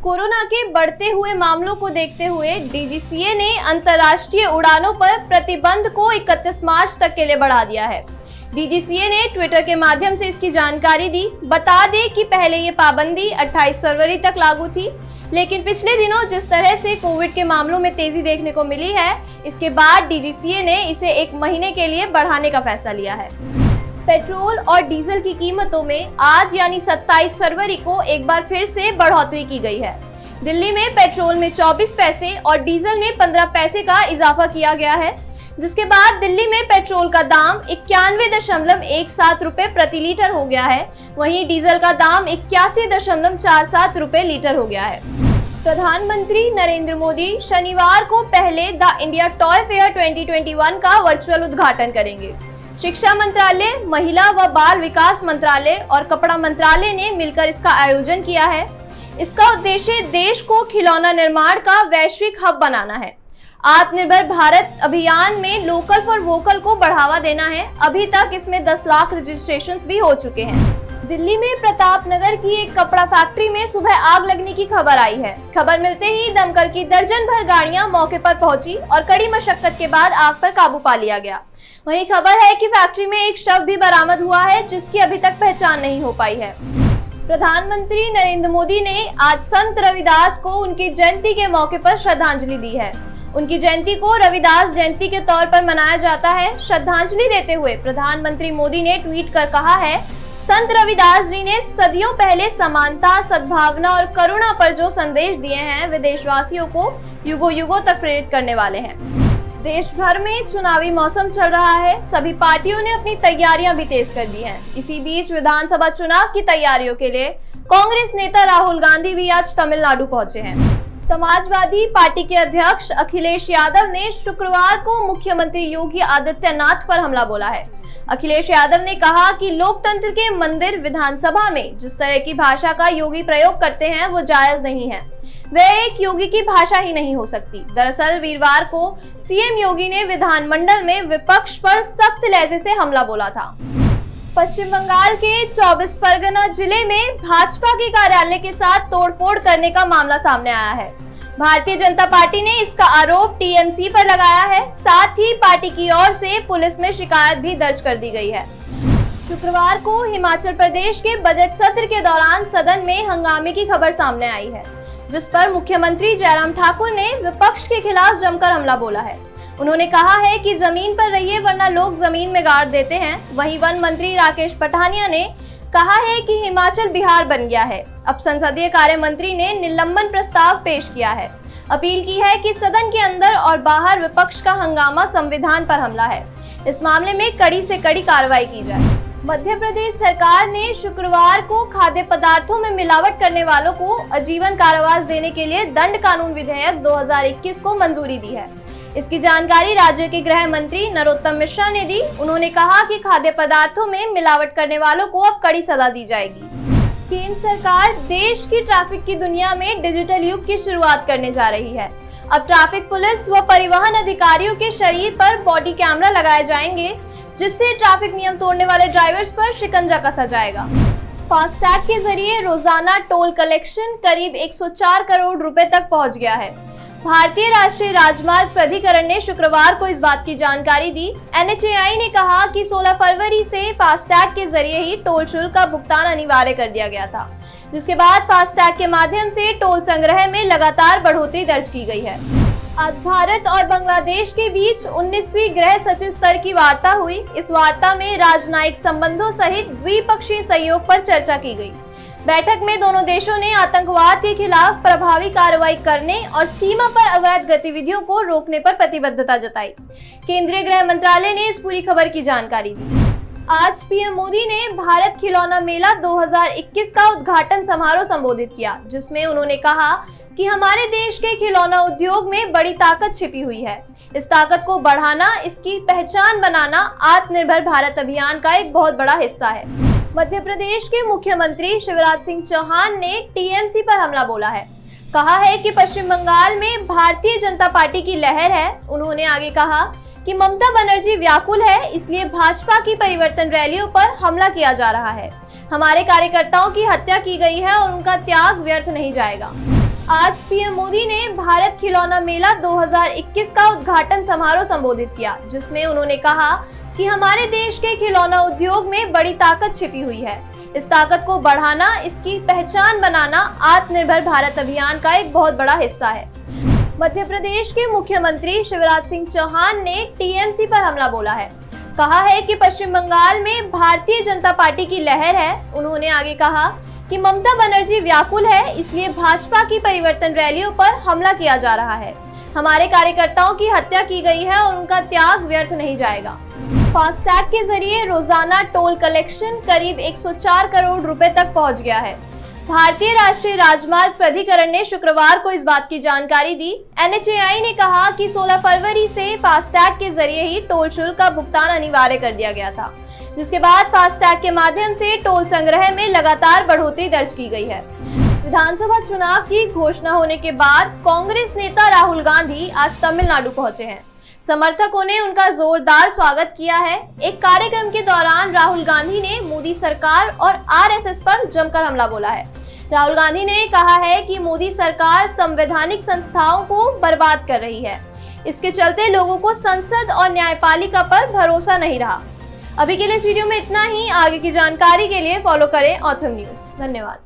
Corona के बढ़ते हुए मामलों को देखते हुए डीजीसीए ने अंतर्राष्ट्रीय उड़ानों पर प्रतिबंध को 31 मार्च तक के लिए बढ़ा दिया है। डीजीसीए ने ट्विटर के माध्यम से इसकी जानकारी दी। बता दें कि पहले ये पाबंदी 28 फरवरी तक लागू थी, लेकिन पिछले दिनों जिस तरह से कोविड के मामलों में तेजी देखने को मिली है, इसके बाद डीजीसीए ने इसे 1 महीने के लिए बढ़ाने का फैसला लिया है। पेट्रोल और डीजल की कीमतों में आज यानी 27 फरवरी को एक बार फिर से बढ़ोतरी की गई है। दिल्ली में पेट्रोल में 24 पैसे और डीजल में 15 पैसे का इजाफा किया गया है, जिसके बाद दिल्ली में पेट्रोल का दाम 91.17 रुपए प्रति लीटर हो गया है। वहीं डीजल का दाम 81.47 रुपए लीटर हो गया है। प्रधानमंत्री नरेंद्र मोदी शनिवार को पहले द इंडिया टॉय फेयर 2021 का वर्चुअल उद्घाटन करेंगे। शिक्षा मंत्रालय, महिला व बाल विकास मंत्रालय और कपड़ा मंत्रालय ने मिलकर इसका आयोजन किया है। इसका उद्देश्य देश को खिलौना निर्माण का वैश्विक हब बनाना है। आत्मनिर्भर भारत अभियान में लोकल फॉर वोकल को बढ़ावा देना है। अभी तक इसमें 10 लाख रजिस्ट्रेशंस भी हो चुके हैं। दिल्ली में प्रताप नगर की एक कपड़ा फैक्ट्री में सुबह आग लगने की खबर आई है। खबर मिलते ही दमकल की दर्जन भर गाड़ियां मौके पर पहुंची और कड़ी मशक्कत के बाद आग पर काबू पा लिया गया। वहीं खबर है कि फैक्ट्री में एक शव भी बरामद हुआ है, जिसकी अभी तक पहचान नहीं हो पाई है। प्रधानमंत्री नरेंद्र मोदी ने आज संत रविदास को उनकी जयंती के मौके पर श्रद्धांजलि दी है। उनकी जयंती को रविदास जयंती के तौर पर मनाया जाता है। श्रद्धांजलि देते हुए प्रधानमंत्री मोदी ने ट्वीट कर कहा है, संत रविदास जी ने सदियों पहले समानता, सद्भावना और करुणा पर जो संदेश दिए हैं, वे देशवासियों को युगों युगों तक प्रेरित करने वाले हैं। देश भर में चुनावी मौसम चल रहा है। सभी पार्टियों ने अपनी तैयारियां भी तेज कर दी हैं। इसी बीच विधानसभा चुनाव की तैयारियों के लिए कांग्रेस नेता राहुल गांधी भी आज तमिलनाडु पहुंचे हैं। समाजवादी पार्टी के अध्यक्ष अखिलेश यादव ने शुक्रवार को मुख्यमंत्री योगी आदित्यनाथ पर हमला बोला है। अखिलेश यादव ने कहा कि लोकतंत्र के मंदिर विधानसभा में जिस तरह की भाषा का योगी प्रयोग करते हैं, वो जायज नहीं है। वह एक योगी की भाषा ही नहीं हो सकती। दरअसल वीरवार को सीएम योगी ने विधानमंडल में विपक्ष पर सख्त लहजे से हमला बोला था। पश्चिम बंगाल के 24 परगना जिले में भाजपा के कार्यालय के साथ तोड़फोड़ करने का मामला सामने आया है। भारतीय जनता पार्टी ने इसका आरोप टीएमसी पर लगाया है। साथ ही पार्टी की ओर से पुलिस में शिकायत भी दर्ज कर दी गई है। शुक्रवार को हिमाचल प्रदेश के बजट सत्र के दौरान सदन में हंगामे की खबर सामने आई है, जिस पर मुख्यमंत्री जयराम ठाकुर ने विपक्ष के खिलाफ जमकर हमला बोला है। उन्होंने कहा है कि जमीन पर रहिए वरना लोग जमीन में गाड़ देते हैं। वहीं वन मंत्री राकेश पठानिया ने कहा है कि हिमाचल बिहार बन गया है। अब संसदीय कार्य मंत्री ने निलंबन प्रस्ताव पेश किया है। अपील की है कि सदन के अंदर और बाहर विपक्ष का हंगामा संविधान पर हमला है। इस मामले में कड़ी से कड़ी कार्रवाई की जाए। मध्य प्रदेश सरकार ने शुक्रवार को खाद्य पदार्थों में मिलावट करने वालों को आजीवन कारावास देने के लिए दंड कानून विधेयक 2021 को मंजूरी दी है। इसकी जानकारी राज्य के गृह मंत्री नरोत्तम मिश्रा ने दी। उन्होंने कहा कि खाद्य पदार्थों में मिलावट करने वालों को अब कड़ी सजा दी जाएगी। केंद्र सरकार देश की ट्रैफिक की दुनिया में डिजिटल युग की शुरुआत करने जा रही है। अब ट्रैफिक पुलिस व परिवहन अधिकारियों के शरीर पर बॉडी कैमरा लगाए जाएंगे, जिससे ट्रैफिक नियम तोड़ने वाले ड्राइवर्स पर शिकंजा कसा जाएगा। फास्टैग के जरिए रोजाना टोल कलेक्शन करीब 104 करोड़ रुपए तक पहुंच गया है। भारतीय राष्ट्रीय राजमार्ग प्राधिकरण ने शुक्रवार को इस बात की जानकारी दी। एनएचएआई ने कहा कि 16 फरवरी से फास्टैग के जरिए ही टोल शुल्क का भुगतान अनिवार्य कर दिया गया था, जिसके बाद फास्टैग के माध्यम से टोल संग्रह में लगातार बढ़ोतरी दर्ज की गई है। आज भारत और बांग्लादेश के बीच 19वीं गृह सचिव स्तर की वार्ता हुई। इस वार्ता में राजनयिक संबंधों सहित द्विपक्षीय सहयोग पर चर्चा की गई। बैठक में दोनों देशों ने आतंकवाद के खिलाफ प्रभावी कार्रवाई करने और सीमा पर अवैध गतिविधियों को रोकने पर प्रतिबद्धता जताई। केंद्रीय गृह मंत्रालय ने इस पूरी खबर की जानकारी दी। आज पीएम मोदी ने भारत खिलौना मेला 2021 का उद्घाटन समारोह संबोधित किया, जिसमें उन्होंने कहा कि हमारे देश के खिलौना उद्योग में बड़ी ताकत छिपी हुई है। इस ताकत को बढ़ाना, इसकी पहचान बनाना आत्मनिर्भर भारत अभियान का एक बहुत बड़ा हिस्सा है। मध्य प्रदेश के मुख्यमंत्री शिवराज सिंह चौहान ने टीएमसी पर हमला बोला है। कहा है कि पश्चिम बंगाल में भारतीय जनता पार्टी की लहर है। उन्होंने आगे कहा कि ममता बनर्जी व्याकुल है, इसलिए भाजपा की परिवर्तन रैलियों पर हमला किया जा रहा है। हमारे कार्यकर्ताओं की हत्या की गई है और उनका त्याग व्यर्थ नहीं जाएगा। आज पीएम मोदी ने भारत खिलौना मेला 2021 का उद्घाटन समारोह संबोधित किया, जिसमें उन्होंने कहा कि हमारे देश के खिलौना उद्योग में बड़ी ताकत छिपी हुई है। इस ताकत को बढ़ाना, इसकी पहचान बनाना आत्मनिर्भर भारत अभियान का एक बहुत बड़ा हिस्सा है। मध्य प्रदेश के मुख्यमंत्री शिवराज सिंह चौहान ने टीएमसी पर हमला बोला है। कहा है कि पश्चिम बंगाल में भारतीय जनता पार्टी की लहर है। उन्होंने आगे कहा कि ममता बनर्जी व्याकुल है, इसलिए भाजपा की परिवर्तन रैलियों पर हमला किया जा रहा है। हमारे कार्यकर्ताओं की हत्या की गई है और उनका त्याग व्यर्थ नहीं जाएगा। फास्टैग के जरिए रोजाना टोल कलेक्शन करीब 104 करोड़ रुपए तक पहुंच गया है। भारतीय राष्ट्रीय राजमार्ग प्राधिकरण ने शुक्रवार को इस बात की जानकारी दी। NHAI ने कहा कि 16 फरवरी से फास्टैग के जरिए ही टोल शुल्क का भुगतान अनिवार्य कर दिया गया था, जिसके बाद फास्टैग के माध्यम से टोल संग्रह में लगातार बढ़ोतरी दर्ज की गई है। विधानसभा चुनाव की घोषणा होने के बाद कांग्रेस नेता राहुल गांधी आज तमिलनाडु पहुंचे हैं। समर्थकों ने उनका जोरदार स्वागत किया है। एक कार्यक्रम के दौरान राहुल गांधी ने मोदी सरकार और RSS पर जमकर हमला बोला है। राहुल गांधी ने कहा है कि मोदी सरकार संवैधानिक संस्थाओं को बर्बाद कर रही है। इसके चलते लोगों को संसद और न्यायपालिका पर भरोसा नहीं रहा। अभी के लिए इस वीडियो में इतना ही। आगे की जानकारी के लिए फॉलो करें ऑथम न्यूज। धन्यवाद।